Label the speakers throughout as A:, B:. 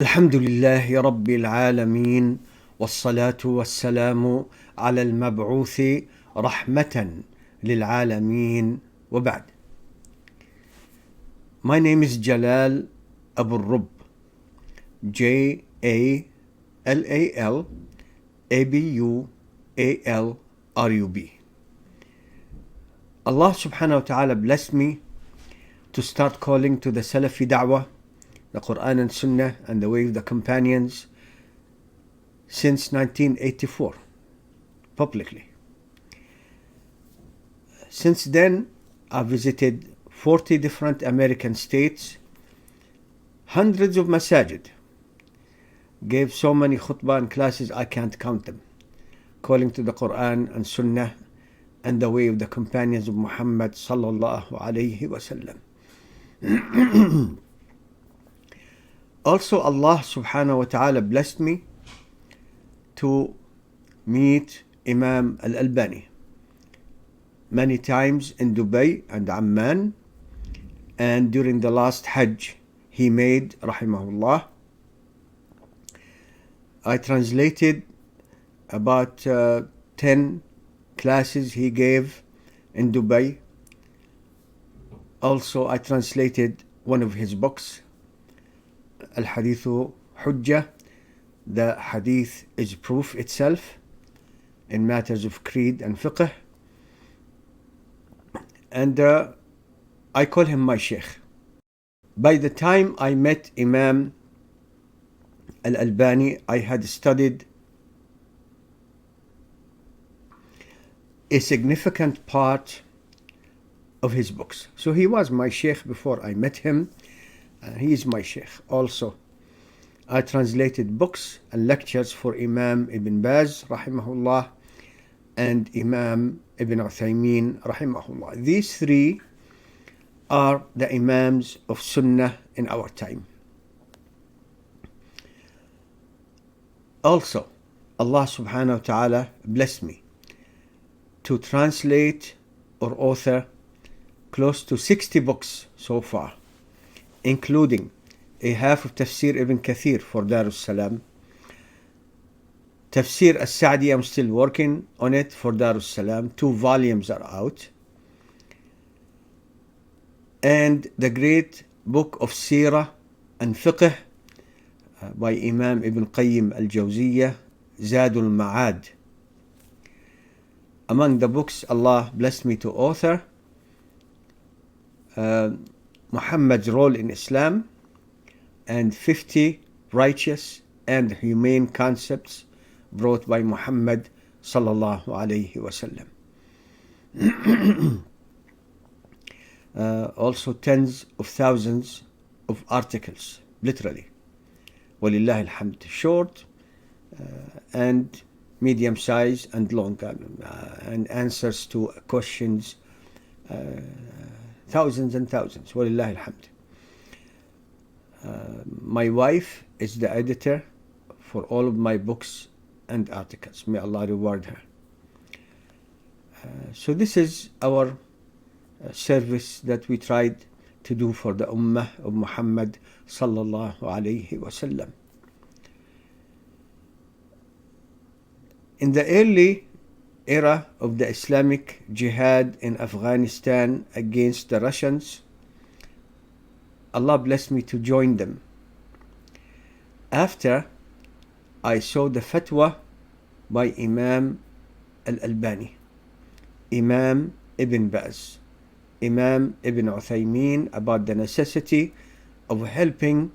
A: الحمد لله رب العالمين والصلاة والسلام على المبعوث رحمة للعالمين وبعد. My name is Jalal Abualrub, Jalal Abualrub. Allah subhanahu wa ta'ala blessed me to start calling to the Salafi da'wah, the Quran and Sunnah and the way of the companions since 1984, publicly. Since then, I visited 40 different American states, hundreds of masajid, gave so many khutbah and classes I can't count them, calling to the Quran and Sunnah and the way of the companions of Muhammad sallallahu alayhi wasallam. Also, Allah subhanahu wa ta'ala blessed me to meet Imam Al-Albani many times in Dubai and Amman, and during the last Hajj he made, rahimahullah, I translated about 10 classes he gave in Dubai. Also, I translated one of his books, Al-Hadithu Hujjah. The hadith is proof itself in matters of creed and fiqh. And I call him my sheikh. By the time I met Imam Al-Albani, I had studied a significant part of his books. So he was my sheikh before I met him. He is my sheikh also. I translated books and lectures for Imam Ibn Baz, rahimahullah, and Imam Ibn Uthaymeen, rahimahullah. These three are the Imams of Sunnah in our time. Also, Allah subhanahu wa ta'ala blessed me to translate or author close to 60 books so far, including a half of Tafsir Ibn Kathir for Dar al-Salam. Tafsir al-Sa'di, I'm still working on it for Dar al-Salam. 2 volumes are out. And the great book of Seerah and Fiqh by Imam Ibn Qayyim al-Jawziyyah, Zadul Ma'ad. Among the books Allah blessed me to author, Muhammad's Role in Islam and 50 righteous and humane concepts brought by Muhammad sallallahu alayhi wasallam. Also tens of thousands of articles, literally. Walillah alhamd. Short and medium size and long, and answers to questions, thousands and thousands. Walillah alhamd. My wife is the editor for all of my books and articles. May Allah reward her. So this is our service that we tried to do for the Ummah of Muhammad sallallahu alayhi wasallam. In the early era of the Islamic Jihad in Afghanistan against the Russians, Allah blessed me to join them. After I saw the fatwa by Imam Al-Albani, Imam Ibn Baz, Imam Ibn Uthaymeen about the necessity of helping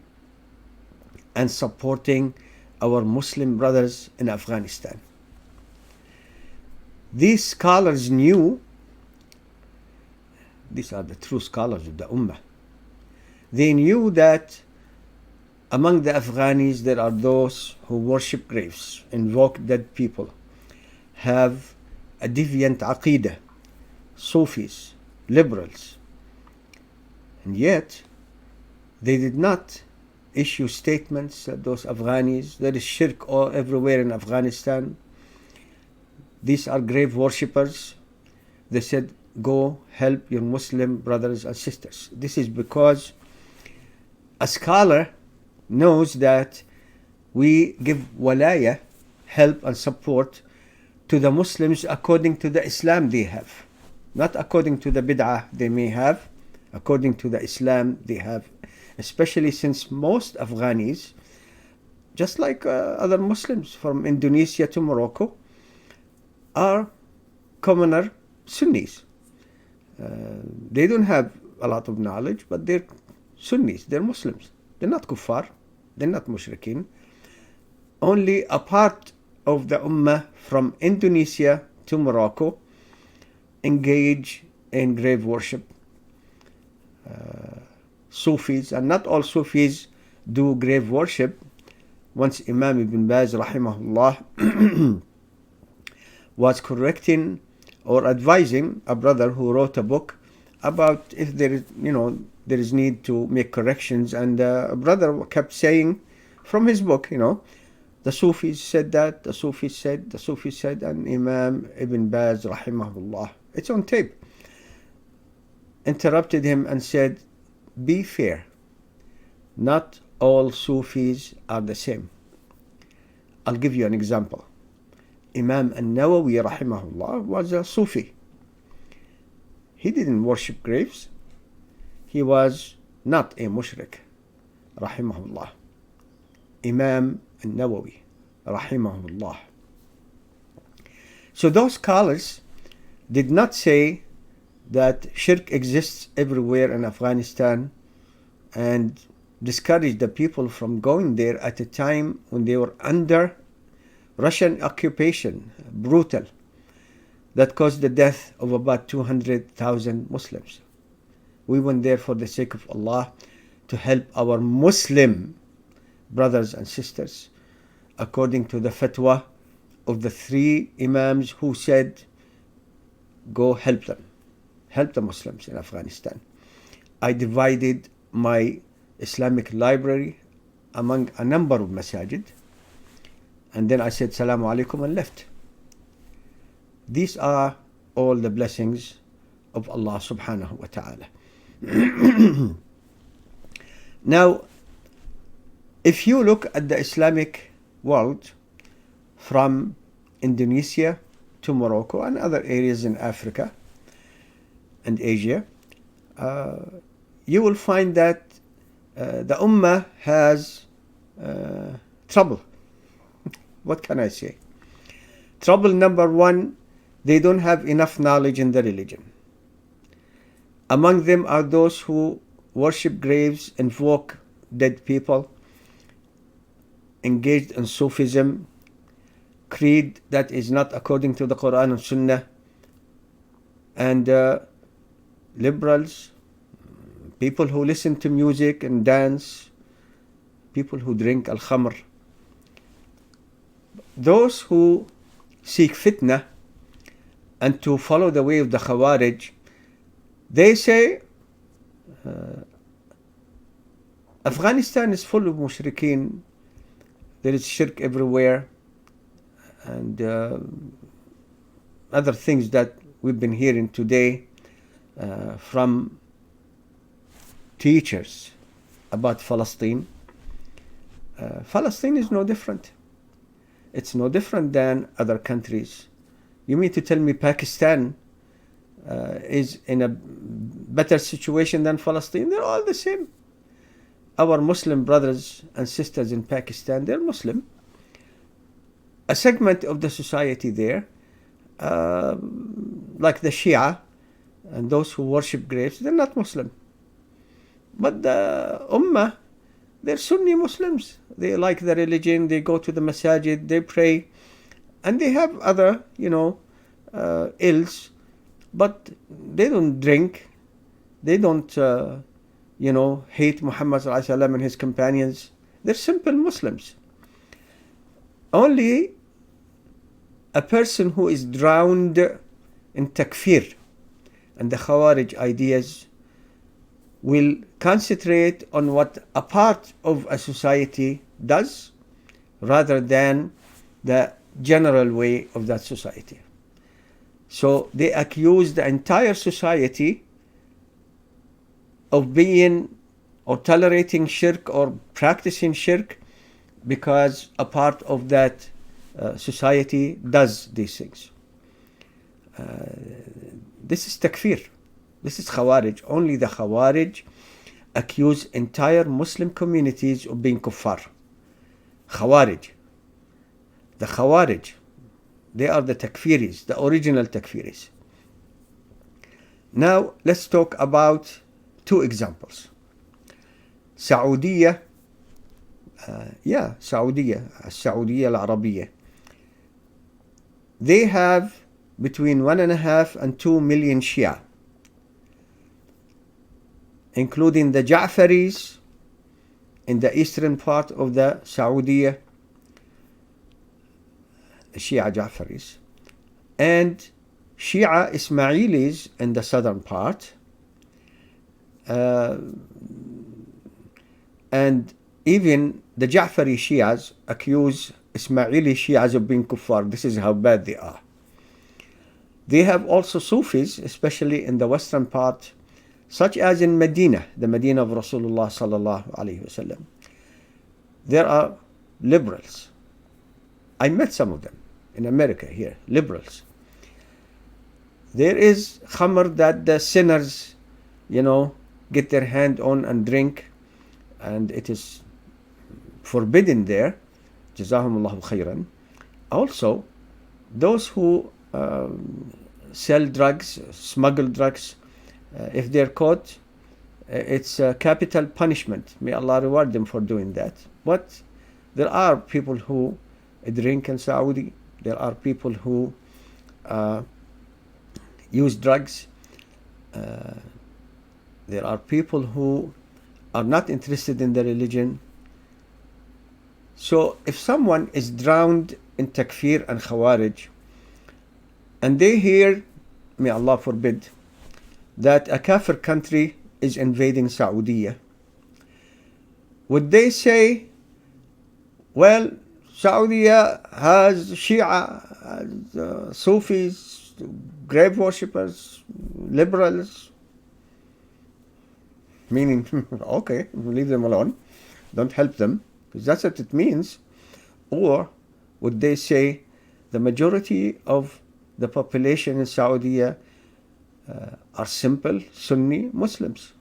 A: and supporting our Muslim brothers in Afghanistan. These scholars knew, these are the true scholars of the Ummah, they knew that among the Afghanis there are those who worship graves, invoke dead people, have a deviant aqidah, Sufis, liberals. And yet, they did not issue statements that those Afghanis, there is shirk all everywhere in Afghanistan. These are grave worshippers. They said, go help your Muslim brothers and sisters. This is because a scholar knows that we give walaya, help and support to the Muslims according to the Islam they have, not according to the bid'ah they may have, according to the Islam they have, especially since most Afghanis, just like other Muslims from Indonesia to Morocco, are commoner Sunnis. They don't have a lot of knowledge, but they're Sunnis, they're Muslims. They're not kuffar, they're not mushrikeen. Only a part of the ummah from Indonesia to Morocco engage in grave worship. Sufis, and not all Sufis do grave worship. Once Imam Ibn Baz rahimahullah was correcting or advising a brother who wrote a book about if there is, there is need to make corrections, and a brother kept saying from his book, the Sufis said that, the Sufis said, and Imam Ibn Baz rahimahullah, it's on tape, interrupted him and said, be fair, not all Sufis are the same. I'll give you an example. Imam al-Nawawi rahimahullah was a Sufi. He didn't worship graves. He was not a mushrik, rahimahullah. Imam al-Nawawi rahimahullah. So those scholars did not say that shirk exists everywhere in Afghanistan and discourage the people from going there at a time when they were under Russian occupation, brutal, that caused the death of about 200,000 Muslims. We went there for the sake of Allah to help our Muslim brothers and sisters, according to the fatwa of the 3 imams who said, go help them. Help the Muslims in Afghanistan. I divided my Islamic library among a number of masajid, and then I said Salamu Alaikum and left. These are all the blessings of Allah subhanahu wa ta'ala. Now, if you look at the Islamic world from Indonesia to Morocco and other areas in Africa and Asia, you will find that the Ummah has trouble. What can I say? Trouble number 1, they don't have enough knowledge in the religion. Among them are those who worship graves, invoke dead people, engaged in Sufism, creed that is not according to the Quran and Sunnah, and liberals, people who listen to music and dance, people who drink al-khamr. Those who seek fitna and to follow the way of the Khawarij, they say Afghanistan is full of mushrikeen, there is shirk everywhere, and other things that we've been hearing today from teachers about Palestine. Palestine is no different. It's no different than other countries. You mean to tell me Pakistan is in a better situation than Palestine? They're all the same. Our Muslim brothers and sisters in Pakistan, they're Muslim. A segment of the society there, like the Shia and those who worship graves, they're not Muslim. But the Ummah, they're Sunni Muslims. They like the religion, they go to the masajid, they pray, and they have other, ills, but they don't drink, they don't, hate Muhammad sallallahu alaihi wasallam and his companions. They're simple Muslims. Only a person who is drowned in takfir and the Khawarij ideas will concentrate on what a part of a society does rather than the general way of that society. So they accuse the entire society of being or tolerating shirk or practicing shirk because a part of that society does these things. This is takfir. This is Khawarij. Only the Khawarij accuse entire Muslim communities of being kuffar. Khawarij. The Khawarij, they are the takfiris, the original takfiris. Now let's talk about two examples. Saudiya, Saudiya Al-Arabiya. They have between 1.5 and 2 million Shia, including the Ja'faris in the eastern part of the Saudiya, Shia Ja'faris, and Shia Ismailis in the southern part, and even the Ja'fari Shias accuse Ismaili Shias of being kuffar. This is how bad they are. They have also Sufis, especially in the western part, such as in Medina, the Medina of Rasulullah sallallahu alaihi wasallam. There are liberals. I met some of them in America here, liberals. There is khamr that the sinners, get their hand on and drink, and it is forbidden there. Jazahumullahu khairan. Also, those who sell drugs, smuggle drugs, if they're caught, it's a capital punishment. May Allah reward them for doing that. But there are people who drink in Saudi. There are people who use drugs. There are people who are not interested in the religion. So if someone is drowned in takfir and khawarij, and they hear, may Allah forbid, that a kafir country is invading Saudi, would they say, well, Saudi has Shia, has Sufis, grave worshippers, liberals? Meaning, okay, leave them alone, don't help them, because that's what it means. Or would they say the majority of the population in Saudi are simple Sunni Muslims?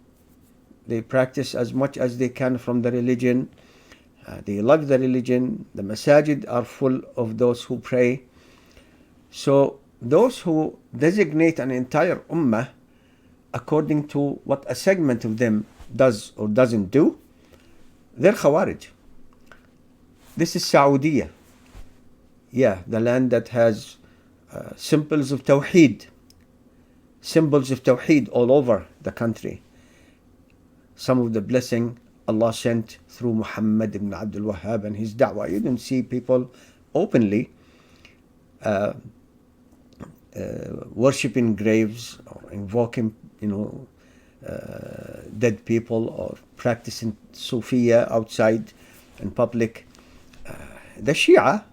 A: They practice as much as they can from the religion. They love the religion. The masajid are full of those who pray. So those who designate an entire ummah according to what a segment of them does or doesn't do, they're Khawarij. This is Saudi. The land that has symbols of Tawheed all over the country. Some of the blessing Allah sent through Muhammad ibn Abdul Wahhab and his da'wah. You don't see people openly worshipping graves or invoking, dead people, or practicing Sufiya outside in public. The Shia,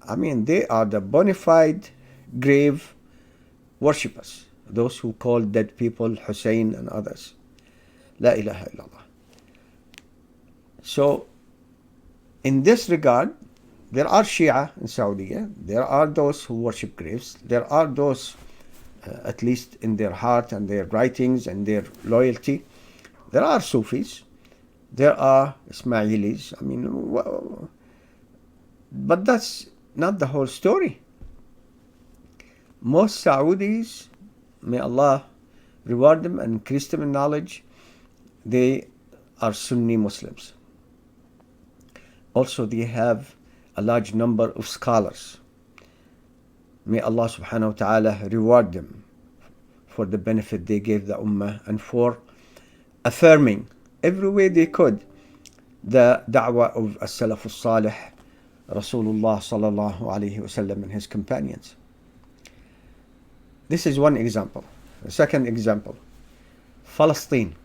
A: I mean, they are the bona fide grave worshippers. Those who call dead people Hussein and others. La ilaha illallah. So, in this regard, there are Shia in Saudi. There are those who worship graves. There are those, at least in their heart and their writings and their loyalty. There are Sufis. There are Ismailis. I mean, but that's not the whole story. Most Saudis, may Allah reward them and increase them in knowledge, they are Sunni Muslims. Also, they have a large number of scholars. May Allah subhanahu wa ta'ala reward them for the benefit they gave the ummah and for affirming every way they could the da'wah of as-salaf as-salih, Rasulullah sallallahu alayhi wasallam and his companions. This is one example. The second example, Palestine.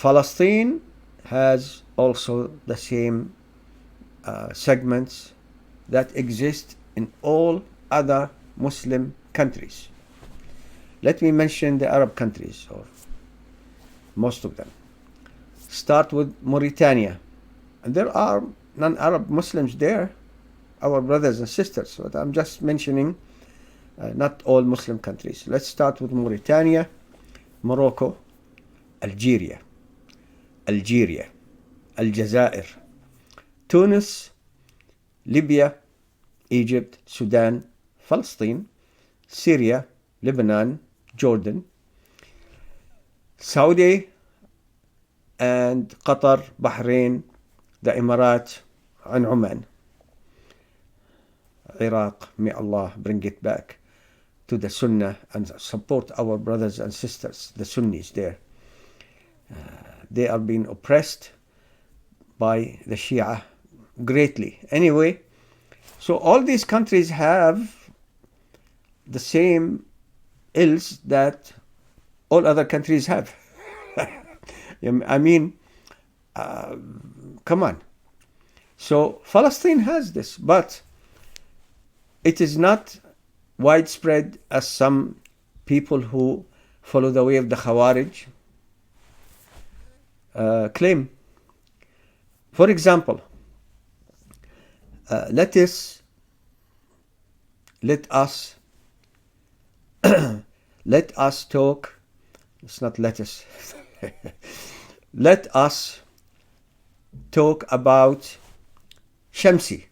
A: Palestine has also the same segments that exist in all other Muslim countries. Let me mention the Arab countries, or most of them. Start with Mauritania. And there are non-Arab Muslims there, our brothers and sisters, but I'm just mentioning not all Muslim countries. Let's start with Mauritania, Morocco, Algeria, Aljazair, Tunis, Libya, Egypt, Sudan, Palestine, Syria, Lebanon, Jordan, Saudi, and Qatar, Bahrain, the Emirates, and Oman. Iraq, may Allah bring it back to the Sunnah and support our brothers and sisters, the Sunnis there. They are being oppressed by the Shia greatly. Anyway, so all these countries have the same ills that all other countries have. I mean, come on. So Palestine has this, but it is not widespread as some people who follow the way of the Khawarij claim. For example, let us talk. It's not let us. Let us talk about Shamsi.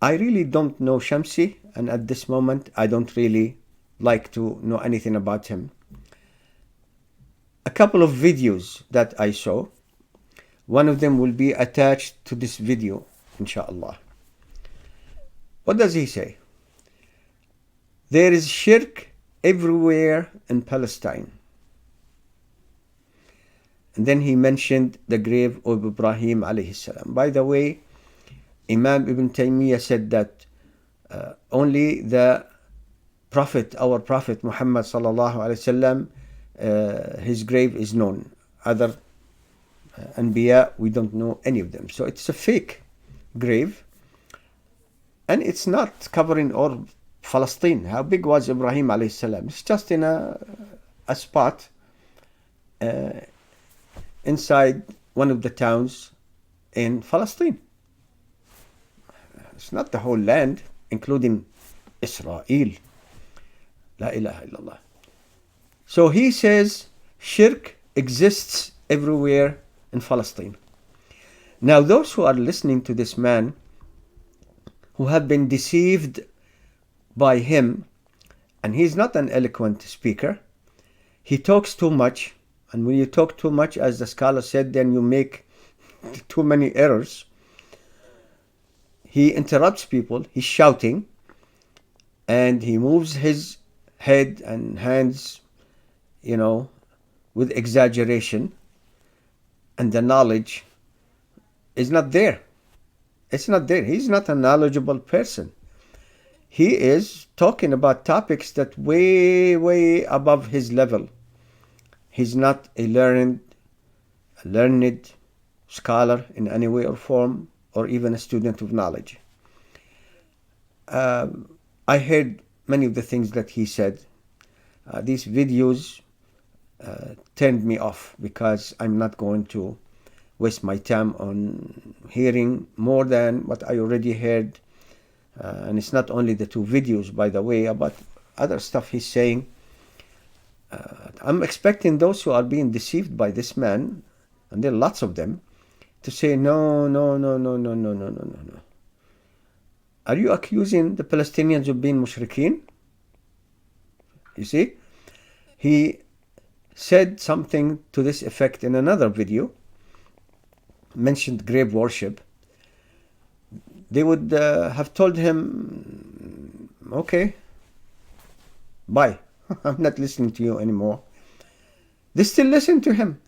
A: I really don't know Shamsi, and at this moment I don't really like to know anything about him. A couple of videos that I saw, one of them will be attached to this video, inshallah. What does he say? There is shirk everywhere in Palestine. And then he mentioned the grave of Ibrahim alayhi salam. By the way, Imam Ibn Taymiyyah said that only the Prophet, our Prophet Muhammad sallallahu alaihi wasallam, his grave is known. Other Anbiya, we don't know any of them. So it's a fake grave. And it's not covering all Palestine. How big was Ibrahim alayhi salam? It's just in a spot inside one of the towns in Palestine. It's not the whole land, including Israel. La ilaha illallah. So he says shirk exists everywhere in Palestine. Now those who are listening to this man, who have been deceived by him, and he's not an eloquent speaker, he talks too much, and when you talk too much, as the scholar said, then you make too many errors. He interrupts people, he's shouting, and he moves his head and hands, with exaggeration, and the knowledge is not there. It's not there. He's not a knowledgeable person. He is talking about topics that way, way above his level. He's not a learned scholar in any way or form, or even a student of knowledge. I heard many of the things that he said. These videos turned me off, because I'm not going to waste my time on hearing more than what I already heard. And it's not only the two videos, by the way, about other stuff he's saying. I'm expecting those who are being deceived by this man, and there are lots of them, to say, no. Are you accusing the Palestinians of being mushrikeen? You see? He said something to this effect in another video, mentioned grave worship. They would have told him, okay, bye. I'm not listening to you anymore. They still listen to him.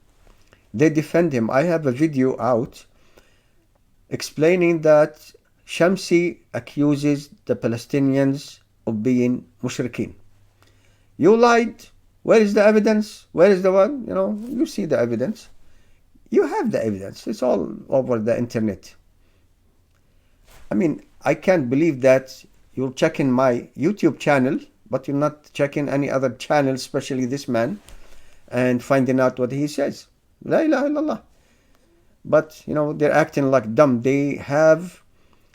A: They defend him. I have a video out explaining that Shamsi accuses the Palestinians of being mushrikeen. You lied. Where is the evidence? Where is the one? You see the evidence. You have the evidence. It's all over the internet. I mean, I can't believe that you're checking my YouTube channel but you're not checking any other channel, especially this man, and finding out what he says. La ilaha illallah. But, they're acting like dumb. They have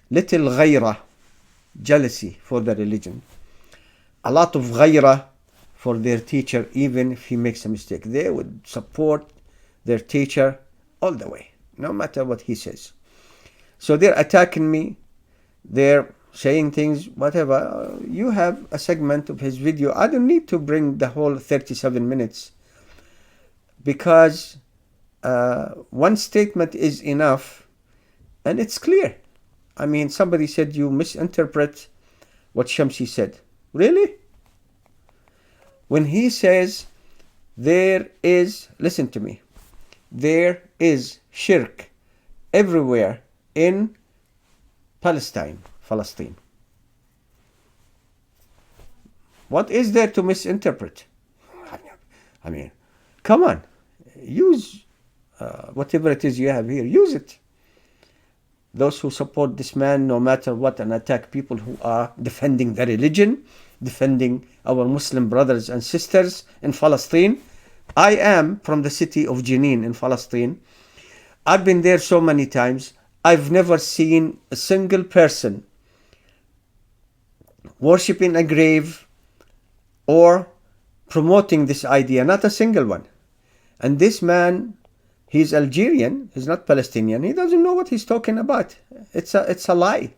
A: little ghayrah, jealousy for the religion. A lot of ghayrah for their teacher, even if he makes a mistake. They would support their teacher all the way, no matter what he says. So they're attacking me. They're saying things, whatever. You have a segment of his video. I don't need to bring the whole 37 minutes because one statement is enough and it's clear. I mean, somebody said you misinterpret what Shamsi said. Really? When he says listen to me, there is shirk everywhere in Palestine. What is there to misinterpret? I mean, come on, use whatever it is you have here, use it. Those who support this man, no matter what, and attack people who are defending the religion, defending our Muslim brothers and sisters in Palestine. I am from the city of Jenin in Palestine. I've been there so many times. I've never seen a single person worshipping a grave or promoting this idea, not a single one. And this man, he's Algerian, he's not Palestinian. He doesn't know what he's talking about. It's a lie.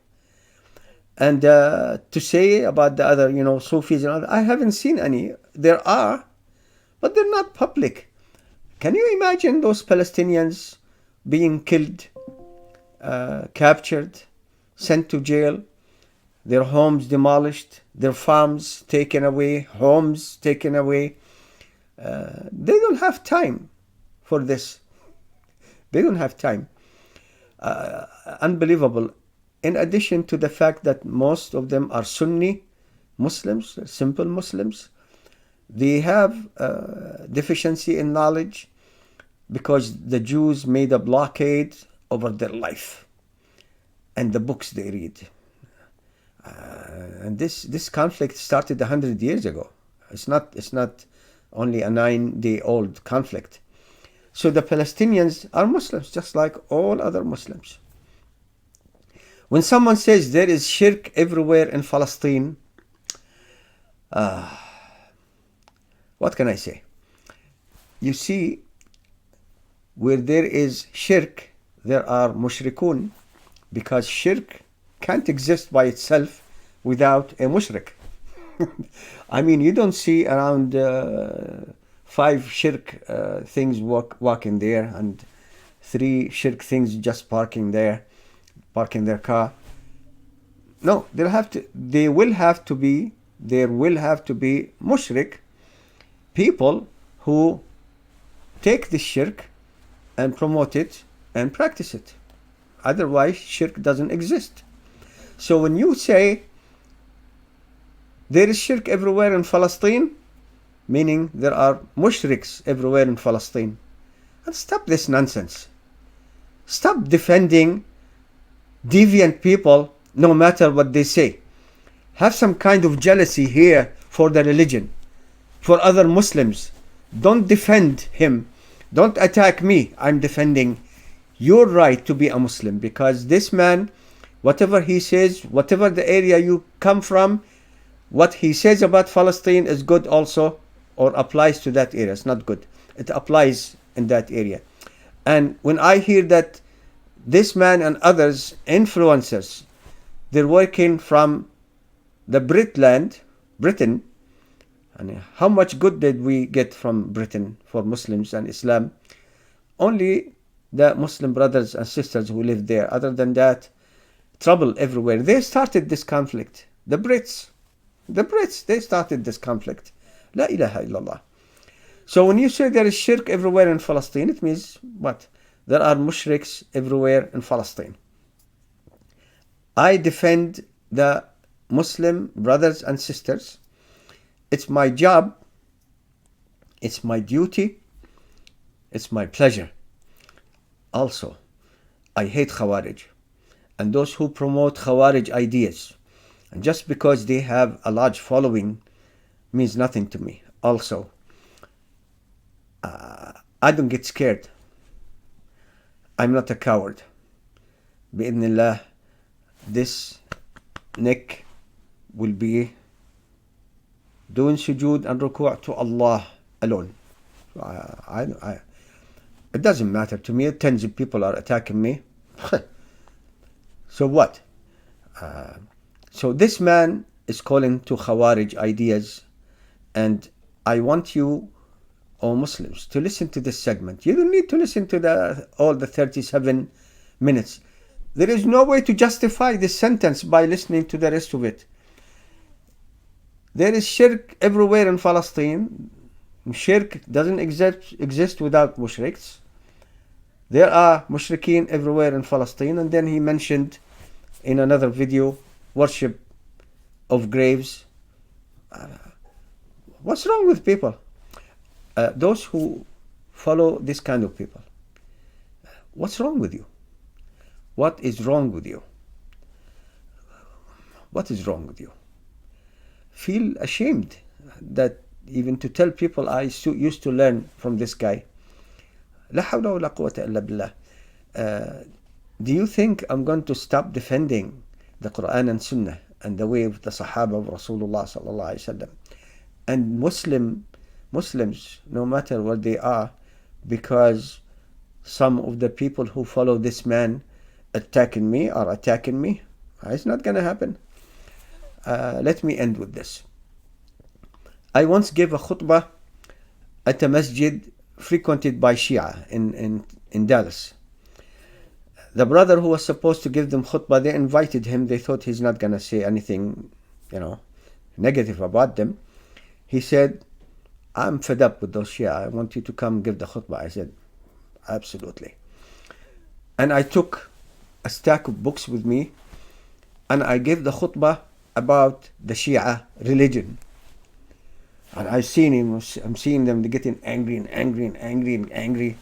A: And to say about the other, Sufis and other, I haven't seen any. There are, but they're not public. Can you imagine those Palestinians being killed, captured, sent to jail, their homes demolished, their farms taken away, homes taken away? They don't have time for this. They don't have time. Unbelievable. In addition to the fact that most of them are Sunni Muslims, simple Muslims, they have deficiency in knowledge because the Jews made a blockade over their life and the books they read. And this conflict started 100 years ago. It's not only a 9-day-old conflict. So the Palestinians are Muslims, just like all other Muslims. When someone says there is shirk everywhere in Palestine, what can I say? You see, where there is shirk, there are mushrikun, because shirk can't exist by itself without a mushrik. I mean, you don't see around 5 shirk things walking there and 3 shirk things just parking their car. No, there will have to be mushrik people who take the shirk and promote it and practice it. Otherwise, shirk doesn't exist. So when you say there is shirk everywhere in Palestine, meaning there are mushriks everywhere in Palestine, and stop this nonsense. Stop defending deviant people no matter what they say. Have some kind of jealousy here for the religion, for other Muslims. Don't defend him. Don't attack me. I'm defending your right to be a Muslim, because this man, whatever he says, whatever the area you come from, what he says about Palestine is good also, or applies to that area. It's not good. It applies in that area. And when I hear that this man and others, influencers, they're working from the Britain, and how much good did we get from Britain for Muslims and Islam? Only the Muslim brothers and sisters who live there. Other than that, trouble everywhere. They started this conflict. The Brits, they started this conflict. La ilaha illallah. So when you say there is shirk everywhere in Palestine, it means what? There are mushriks everywhere in Palestine. I defend the Muslim brothers and sisters. It's my job. It's my duty. It's my pleasure. Also, I hate Khawarij and those who promote Khawarij ideas. And just because they have a large following means nothing to me. Also, I don't get scared. I'm not a coward. Bi'idhnillah, this neck will be doing sujood and ruku' to Allah alone. It doesn't matter to me. Tens of people are attacking me. So what? So this man is calling to Khawarij ideas, and I want you, all Muslims, to listen to this segment. You don't need to listen to all the 37 minutes. There is no way to justify this sentence by listening to the rest of it. There is shirk everywhere in Palestine. Shirk doesn't exist without mushriks. There are mushrikeen everywhere in Palestine. And then he mentioned in another video, worship of graves. What's wrong with people? Those who follow this kind of people. What's wrong with you? What is wrong with you? What is wrong with you? Feel ashamed that even to tell people I used to learn from this guy. La hawla wa la quwwata illa billah. Do you think I'm going to stop defending the Quran and Sunnah and the way of the Sahaba of Rasulullah sallallahu alaihi wasallam and Muslims, no matter what they are, because some of the people who follow this man attacking me are attacking me? It's not going to happen. Let me end with this. I once gave a khutbah at a masjid frequented by Shia in Dallas. The brother who was supposed to give them khutbah, they invited him. They thought he's not going to say anything, negative about them. He said, I'm fed up with those Shia. I want you to come give the khutbah. I said, absolutely. And I took a stack of books with me and I gave the khutbah about the Shia religion. And I'm seeing them getting angry and angry and angry and angry.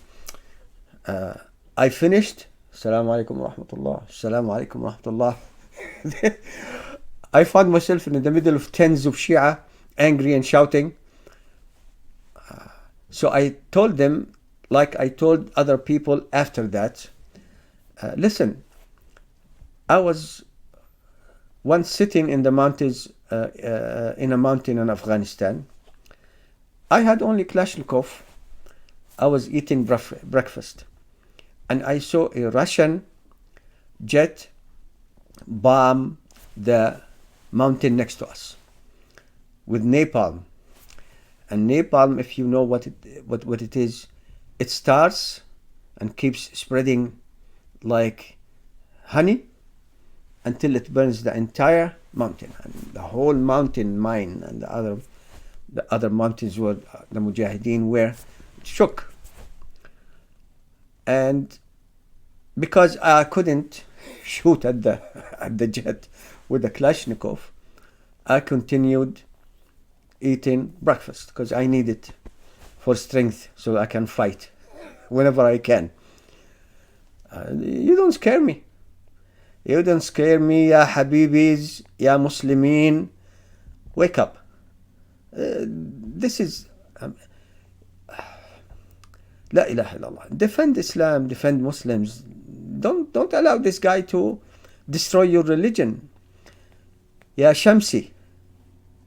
A: I finished. Assalamu alaikum wa rahmatullah. Assalamu alaikum wa rahmatullah. I found myself in the middle of tens of Shia, angry and shouting. So I told them, like I told other people after that, listen, I was once sitting in the mountains, in a mountain in Afghanistan. I had only Kalashnikov. I was eating breakfast. And I saw a Russian jet bomb the mountain next to us with napalm. And napalm, if you know what it is, it starts and keeps spreading like honey until it burns the entire mountain. And the whole mountain, mine and the other mountains where the Mujahideen were, shook. And because I couldn't shoot at the jet with the Kalashnikov, I continued eating breakfast because I need it for strength so I can fight whenever I can. You don't scare me. You don't scare me, ya Habibis, ya Muslimin. Wake up. This is La ilaha illallah. Defend Islam, defend Muslims. Don't allow this guy to destroy your religion. Ya Shamsi.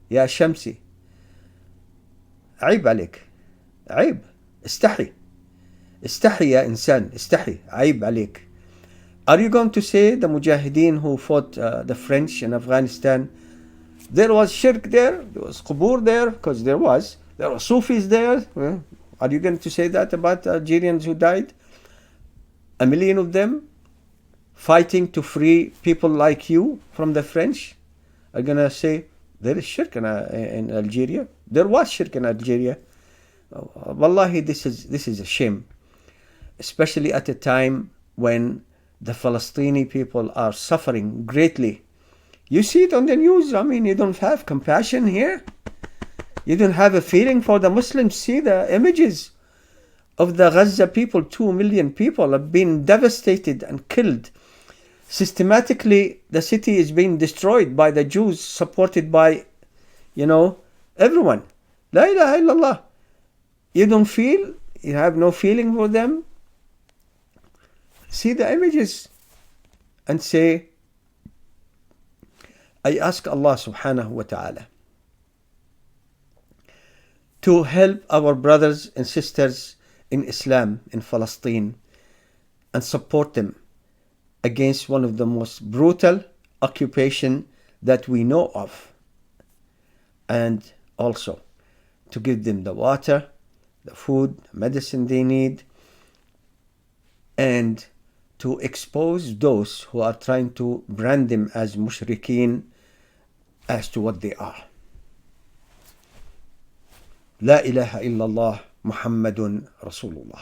A: Ya Shamsi. عيب عليك. عيب. استحي. استحي يا إنسان. استحي. عيب عليك. Are you going to say the Mujahideen who fought the French in Afghanistan, there was shirk there was qubur there, because there was Sufis there? Are you going to say that about Algerians who died? 1 million of them fighting to free people like you from the French? Are going to say there is shirk in Algeria? There was shirk in Algeria. Wallahi, this is a shame, especially at a time when the Palestinian people are suffering greatly. You see it on the news. I mean, you don't have compassion here. You don't have a feeling for the Muslims. See the images of the Gaza people. 2 million people have been devastated and killed. Systematically, the city is being destroyed by the Jews, supported by, Everyone. La ilaha illallah. You don't feel, you have no feeling for them. See the images and say, I ask Allah subhanahu wa ta'ala to help our brothers and sisters in Islam in Palestine and support them against one of the most brutal occupation that we know of, and also to give them the water, the food, the medicine they need, and to expose those who are trying to brand them as mushrikeen as to what they are. La ilaha illallah Muhammadun Rasulullah.